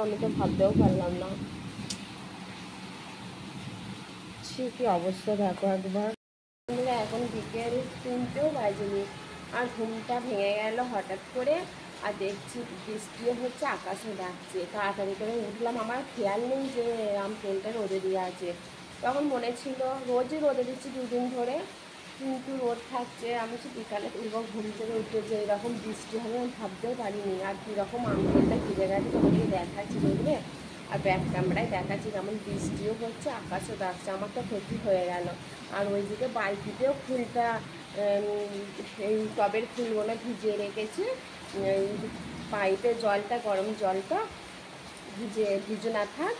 আমি তো ভাবতেও পারলাম না। কি অবস্থা দেখো একবার। এখন বিকেল 3টেও বাজেনি, আর ঘুমটা ভেঙে গেল হঠাৎ করে। আর দেখছি বৃষ্টিও হচ্ছে, আকাশও ডাকছে। তাড়াতাড়ি করে উঠলাম, আমার খেয়াল নেই যে আম তেলটা রোদে দিয়ে আছে। তখন মনে ছিল রোজই রোদে দিচ্ছি 2 দিন ধরে, কিন্তু রোদ থাকছে। আমি তো বিকালে তুলব, ঘুম থেকে উঠে যে এরকম বৃষ্টি হবে আমি ভাবতেও পারিনি। আর কীরকম আম তেলটা ভিজে গেছে তোমাকে দেখাচ্ছি, দেখবে। আর ব্যাক ক্যামেরায় দেখাচ্ছি কেমন বৃষ্টিও হচ্ছে, আকাশও ডাকছে। আমার তো ক্ষতি হয়ে গেল। আর ওইদিকে বালতিতেও ফুলটা, এই টবের ফুলগুলো ভিজিয়ে রেখেছি। এই পাইপের জলটা, গরম জলটা ভিজে না থাক,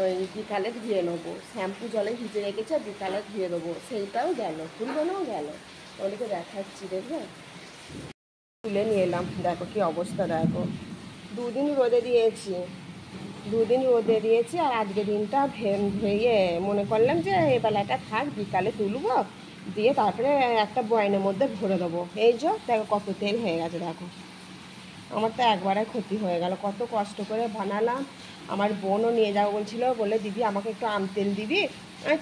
ওই বিকালে ধুয়ে নেবো। শ্যাম্পু জলে ভিজে রেখেছি, আর বিকালে ধুয়ে দেবো। সেইটাও গেল, ফুলগুলোও গেল। ওদেরকে দেখাচ্ছি, দেখবে। তুলে নিয়ে এলাম, দেখো কি অবস্থা দেখো। 2 দিন রোদে দিয়েছি, 2 দিন রোদে দিয়েছি। আর আজকে দিনটা ধুয়ে মনে করলাম যে এই বেলাটা থাক, বিকালে তুলবো, দিয়ে তারপরে একটা বয়ানের মধ্যে ভরে দেবো। এই যে দেখো কত তেল হয়ে গেছে দেখো। আমার তো একবারে ক্ষতি হয়ে গেল, কত কষ্ট করে বানালাম। আমার বোনও নিয়ে যাবো বলছিল, বলে দিদি আমাকে একটু আম তেল দিবি।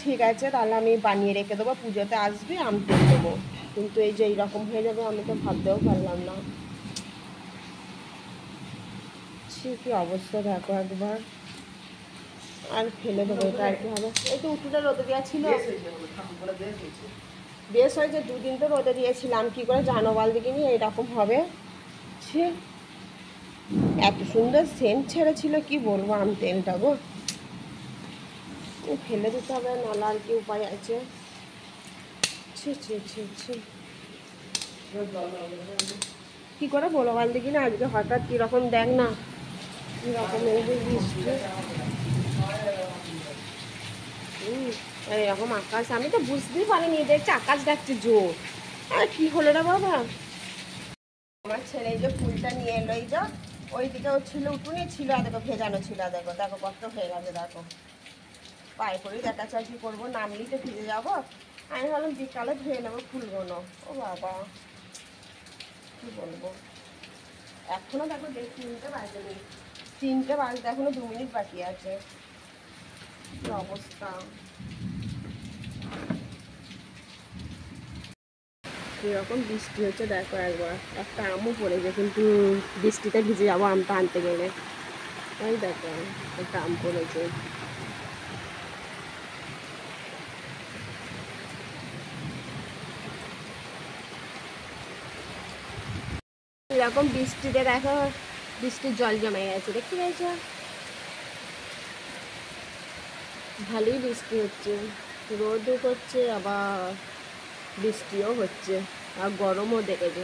ঠিক আছে, তাহলে আমি বানিয়ে রেখে দেবো, পুজোতে আসবি আম তেল দেবো। কিন্তু এই যে এইরকম হয়ে যাবে আমি তো ভাবতেও পারলাম না। কি অবস্থা দেখো একবার। আর ফেলে দেবো, এটা আর কি হবে। এই তো উঠোটা রোদে দেওয়া ছিল, বেশ হয়েছে। 2 দিন তো রোদে দিয়েছিলাম, কি করে জানো বাল দিকে নিয়ে এরকম হবে। ছি, এত সুন্দর সেন্ট ছেড়েছিল, কি বলবো আম তেলটা গো। ফেলে দিতে হবে, নাহলে আর কি উপায় আছে। ছি ছি ছি ছি, কি করে বলো বাল দিকে না। আজকে হঠাৎ কীরকম দেখ না, কীরকম এই যে বৃষ্টি, এরকম আকাশ। আমি তো বুঝতেই পারিনি, দেখছি আকাশ ডাকছে জোর। আর কি হলো রে বাবা। আমার ছেলে এই যে ফুলটা নিয়ে এলো, এই যে ওইদিকে ও ছিল, উঠুনি ছিল, দেখো ভেজানো ছিল, দেখো দেখো কত হয়ে গেছে দেখো। পায়ে করেই দেখাচ্ছে, আর কি করবো, নামলেই তো ভিজে যাবো। আমি ভাবলাম বিকালে ধুয়ে নেবো ফুলগুলো। ও বাবা, কি বলবো। এখনো দেখো 3টে বাজেনি, 3টে বাজতে এখনো 2 মিনিট বাকি আছে। কি অবস্থা। এরকম বৃষ্টি হচ্ছে দেখো একবার। একটা আমও পড়েছে, কিন্তু বৃষ্টিতে ভিজে যাবো আমটা আনতে গেলে। তাই দেখো একটা আম পড়েছে। এরকম বৃষ্টিতে দেখো, বৃষ্টির জল জমে গেছে, দেখতে পেয়েছো। ভালোই বৃষ্টি হচ্ছে, রোদও করছে, আবার বৃষ্টিও হচ্ছে, আর গরমও দেখেছে।